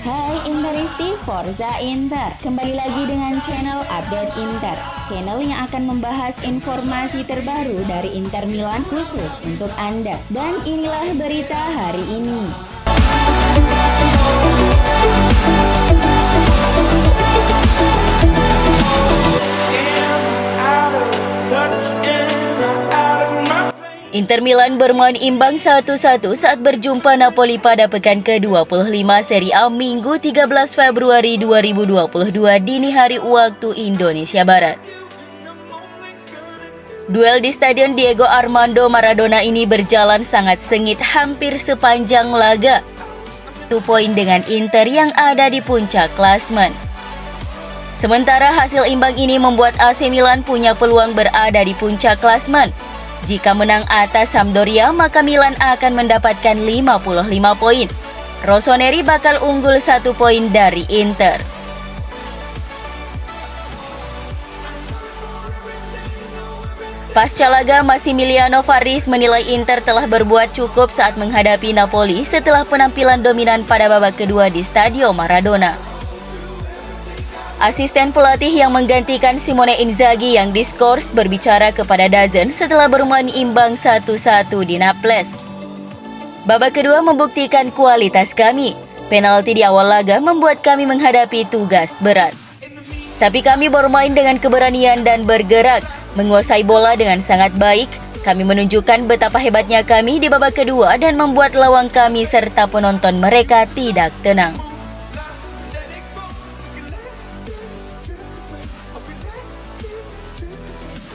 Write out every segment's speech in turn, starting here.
Hai Interisti, Forza Inter. Kembali lagi dengan channel Update Inter, channel yang akan membahas informasi terbaru dari Inter Milan khusus untuk Anda. Dan inilah berita hari ini. Inter Milan bermain imbang 1-1 saat berjumpa Napoli pada pekan ke-25 Serie A Minggu 13 Februari 2022 dini hari waktu Indonesia Barat. Duel di Stadion Diego Armando Maradona ini berjalan sangat sengit hampir sepanjang laga. 1 poin dengan Inter yang ada di puncak klasmen. Sementara hasil imbang ini membuat AC Milan punya peluang berada di puncak klasmen. Jika menang atas Sampdoria, maka Milan akan mendapatkan 55 poin. Rossoneri bakal unggul 1 poin dari Inter. Pasca laga, Massimiliano Farris menilai Inter telah berbuat cukup saat menghadapi Napoli setelah penampilan dominan pada babak kedua di Stadio Maradona. Asisten pelatih yang menggantikan Simone Inzaghi yang diskors berbicara kepada DAZN setelah bermain imbang 1-1 di Naples. Babak kedua membuktikan kualitas kami. Penalti di awal laga membuat kami menghadapi tugas berat. Tapi kami bermain dengan keberanian dan bergerak, menguasai bola dengan sangat baik. Kami menunjukkan betapa hebatnya kami di babak kedua dan membuat lawan kami serta penonton mereka tidak tenang.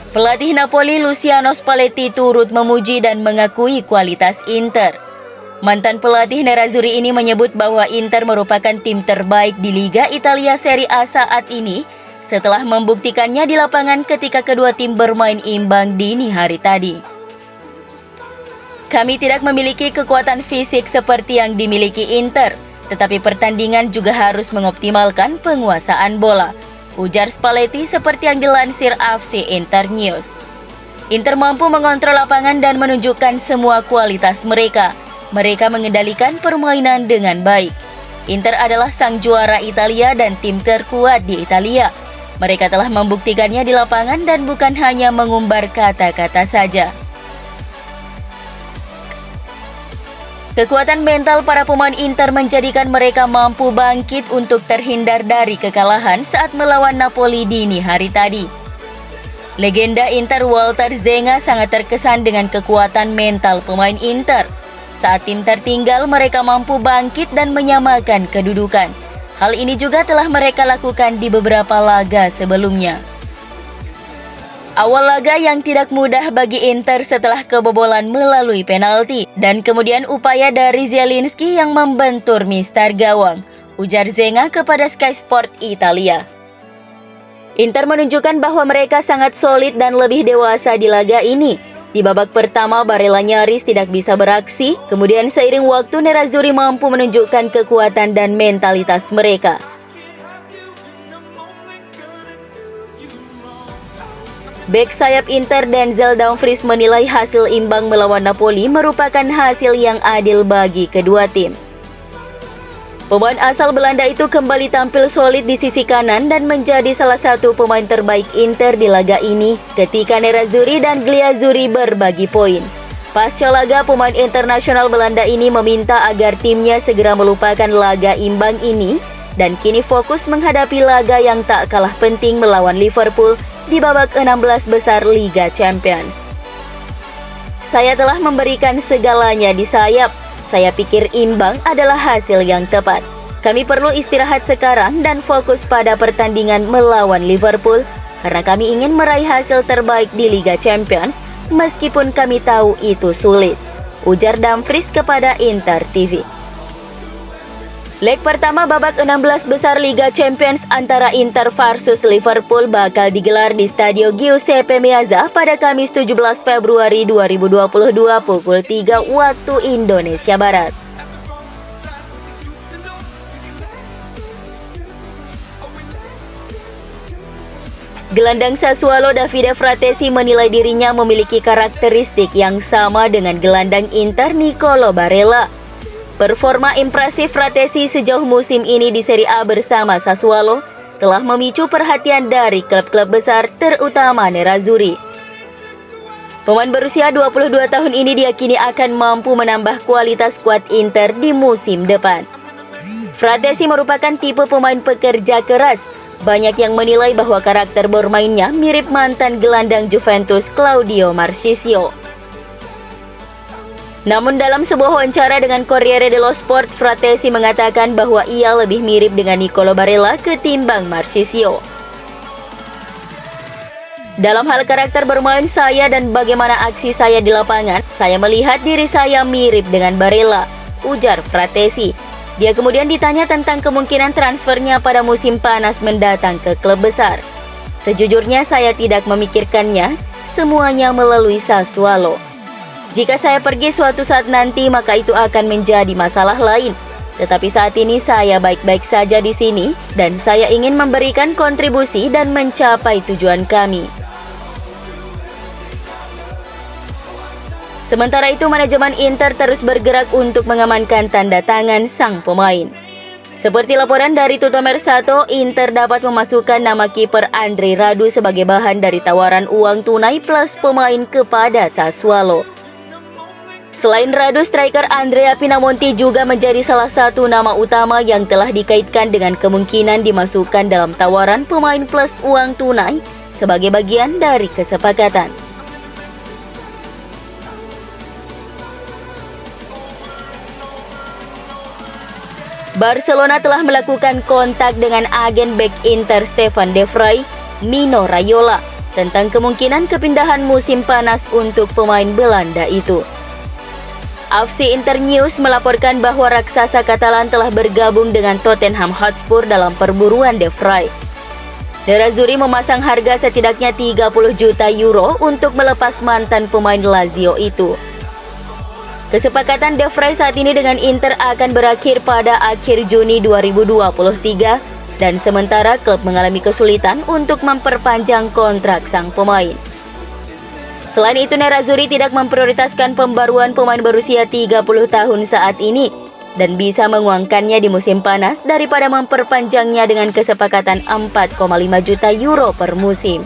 Pelatih Napoli Luciano Spalletti turut memuji dan mengakui kualitas Inter. Mantan pelatih Nerazzurri ini menyebut bahwa Inter merupakan tim terbaik di Liga Italia Serie A saat ini setelah membuktikannya di lapangan ketika kedua tim bermain imbang dini hari tadi. Kami tidak memiliki kekuatan fisik seperti yang dimiliki Inter, tetapi pertandingan juga harus mengoptimalkan penguasaan bola, ujar Spalletti seperti yang dilansir AFC Internews. Inter mampu mengontrol lapangan dan menunjukkan semua kualitas mereka. Mereka mengendalikan permainan dengan baik. Inter adalah sang juara Italia dan tim terkuat di Italia. Mereka telah membuktikannya di lapangan dan bukan hanya mengumbar kata-kata saja. Kekuatan mental para pemain Inter menjadikan mereka mampu bangkit untuk terhindar dari kekalahan saat melawan Napoli dini hari tadi. Legenda Inter Walter Zenga sangat terkesan dengan kekuatan mental pemain Inter. Saat tim tertinggal, mereka mampu bangkit dan menyamakan kedudukan. Hal ini juga telah mereka lakukan di beberapa laga sebelumnya. Awal laga yang tidak mudah bagi Inter setelah kebobolan melalui penalti dan kemudian upaya dari Zielinski yang membentur mistar gawang, ujar Zenga kepada Sky Sport Italia. Inter menunjukkan bahwa mereka sangat solid dan lebih dewasa di laga ini. Di babak pertama, Barella nyaris tidak bisa beraksi, kemudian seiring waktu Nerazzurri mampu menunjukkan kekuatan dan mentalitas mereka. Bek sayap Inter Denzel Dumfries menilai hasil imbang melawan Napoli merupakan hasil yang adil bagi kedua tim. Pemain asal Belanda itu kembali tampil solid di sisi kanan dan menjadi salah satu pemain terbaik Inter di laga ini ketika Nerazzurri dan Gliazzurri berbagi poin. Pasca laga, pemain internasional Belanda ini meminta agar timnya segera melupakan laga imbang ini dan kini fokus menghadapi laga yang tak kalah penting melawan Liverpool di babak 16 besar Liga Champions. Saya telah memberikan segalanya di sayap. Saya pikir imbang adalah hasil yang tepat. Kami perlu istirahat sekarang dan fokus pada pertandingan melawan Liverpool karena kami ingin meraih hasil terbaik di Liga Champions meskipun kami tahu itu sulit, ujar Dumfries kepada Inter TV. Leg pertama babak 16 besar Liga Champions antara Inter versus Liverpool bakal digelar di Stadio Giuseppe Meazza pada Kamis 17 Februari 2022 pukul 3 waktu Indonesia Barat. Gelandang Sassuolo Davide Fratesi menilai dirinya memiliki karakteristik yang sama dengan gelandang Inter Nicolo Barella. Performa impresif Fratesi sejauh musim ini di Serie A bersama Sassuolo telah memicu perhatian dari klub-klub besar terutama Nerazzurri. Pemain berusia 22 tahun ini diyakini akan mampu menambah kualitas skuad Inter di musim depan. Fratesi merupakan tipe pemain pekerja keras. Banyak yang menilai bahwa karakter bermainnya mirip mantan gelandang Juventus Claudio Marchisio. Namun dalam sebuah wawancara dengan Corriere dello Sport, Fratesi mengatakan bahwa ia lebih mirip dengan Nicolo Barella ketimbang Marchisio. Dalam hal karakter bermain saya dan bagaimana aksi saya di lapangan, saya melihat diri saya mirip dengan Barella, ujar Fratesi. Dia kemudian ditanya tentang kemungkinan transfernya pada musim panas mendatang ke klub besar. Sejujurnya saya tidak memikirkannya, semuanya melalui Sassuolo. Jika saya pergi suatu saat nanti, maka itu akan menjadi masalah lain. Tetapi saat ini saya baik-baik saja di sini dan saya ingin memberikan kontribusi dan mencapai tujuan kami. Sementara itu, manajemen Inter terus bergerak untuk mengamankan tanda tangan sang pemain. Seperti laporan dari Tutto Mercato, Inter dapat memasukkan nama kiper Andrei Radu sebagai bahan dari tawaran uang tunai plus pemain kepada Sassuolo. Selain Radu, striker Andrea Pinamonti juga menjadi salah satu nama utama yang telah dikaitkan dengan kemungkinan dimasukkan dalam tawaran pemain plus uang tunai sebagai bagian dari kesepakatan. Barcelona telah melakukan kontak dengan agen bek Inter Stefan De Vrij, Mino Raiola, tentang kemungkinan kepindahan musim panas untuk pemain Belanda itu. AFC Internews melaporkan bahwa raksasa Katalan telah bergabung dengan Tottenham Hotspur dalam perburuan De Vrij. Nerazzurri memasang harga setidaknya 30 juta euro untuk melepas mantan pemain Lazio itu. Kesepakatan De Vrij saat ini dengan Inter akan berakhir pada akhir Juni 2023 dan sementara klub mengalami kesulitan untuk memperpanjang kontrak sang pemain. Selain itu, Nerazzurri tidak memprioritaskan pembaruan pemain berusia 30 tahun saat ini dan bisa menguangkannya di musim panas daripada memperpanjangnya dengan kesepakatan 4,5 juta euro per musim.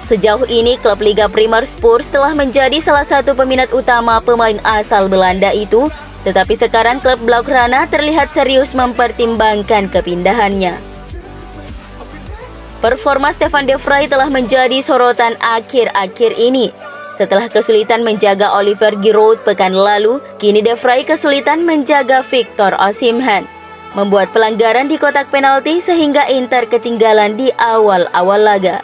Sejauh ini, klub Liga Primer Spurs telah menjadi salah satu peminat utama pemain asal Belanda itu, tetapi sekarang klub Blaugrana terlihat serius mempertimbangkan kepindahannya. Performa Stefan De Vrij telah menjadi sorotan akhir-akhir ini. Setelah kesulitan menjaga Oliver Giroud pekan lalu, kini De Vrij kesulitan menjaga Victor Osimhen, membuat pelanggaran di kotak penalti sehingga Inter ketinggalan di awal-awal laga.